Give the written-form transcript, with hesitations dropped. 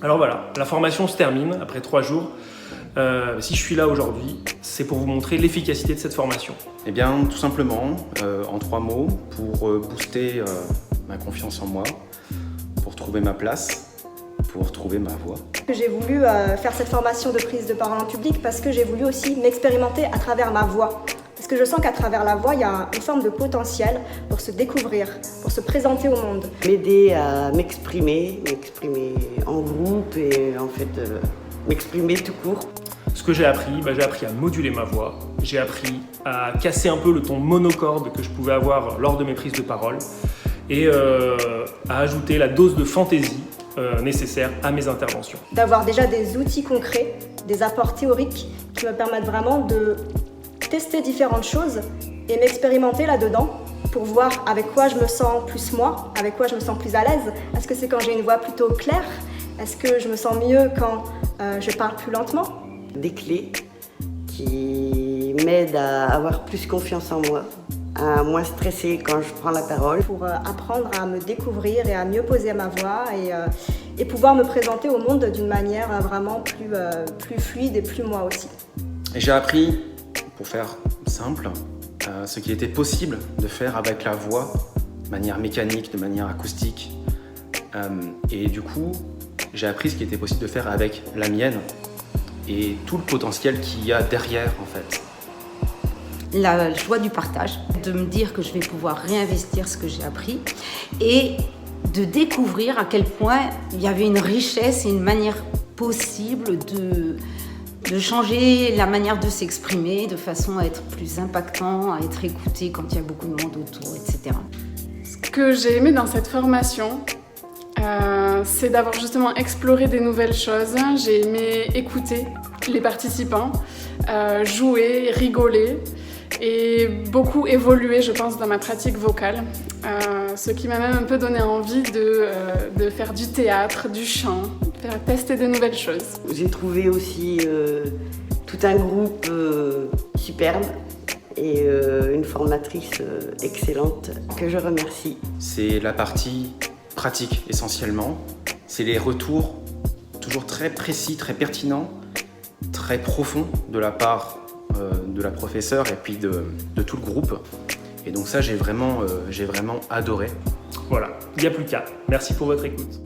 Alors voilà, la formation se termine après 3 jours. Si je suis là aujourd'hui, c'est pour vous montrer l'efficacité de cette formation. Eh bien, tout simplement, en 3 mots, pour booster ma confiance en moi, pour trouver ma place, pour trouver ma voie. J'ai voulu faire cette formation de prise de parole en public parce que j'ai voulu aussi m'expérimenter à travers ma voix. Parce que je sens qu'à travers la voix, il y a une forme de potentiel pour se découvrir, pour se présenter au monde. M'aider à m'exprimer en groupe et en fait m'exprimer tout court. Ce que j'ai appris à moduler ma voix, j'ai appris à casser un peu le ton monocorde que je pouvais avoir lors de mes prises de parole et à ajouter la dose de fantaisie nécessaire à mes interventions. D'avoir déjà des outils concrets, des apports théoriques qui me permettent vraiment de tester différentes choses et m'expérimenter là-dedans pour voir avec quoi je me sens plus moi, avec quoi je me sens plus à l'aise. Est-ce que c'est quand j'ai une voix plutôt claire? Est-ce que je me sens mieux quand je parle plus lentement? Des clés qui m'aident à avoir plus confiance en moi, à moins stresser quand je prends la parole. Pour apprendre à me découvrir et à mieux poser ma voix et pouvoir me présenter au monde d'une manière vraiment plus fluide et plus moi aussi. Et j'ai appris, pour faire simple, ce qui était possible de faire avec la voix, de manière mécanique, de manière acoustique. Et du coup, j'ai appris ce qui était possible de faire avec la mienne et tout le potentiel qu'il y a derrière en fait. La joie du partage, de me dire que je vais pouvoir réinvestir ce que j'ai appris et de découvrir à quel point il y avait une richesse et une manière possible de changer la manière de s'exprimer de façon à être plus impactant, à être écouté quand il y a beaucoup de monde autour, etc. Ce que j'ai aimé dans cette formation, c'est d'avoir justement exploré des nouvelles choses. J'ai aimé écouter les participants, jouer, rigoler et beaucoup évoluer, je pense, dans ma pratique vocale. Ce qui m'a même un peu donné envie de faire du théâtre, du chant, faire tester de nouvelles choses. J'ai trouvé aussi tout un groupe superbe et une formatrice excellente que je remercie. C'est la partie pratique essentiellement, c'est les retours toujours très précis, très pertinents, très profonds de la part de la professeure et puis de tout le groupe. Et donc ça, j'ai vraiment adoré. Voilà, il n'y a plus qu'à. Merci pour votre écoute.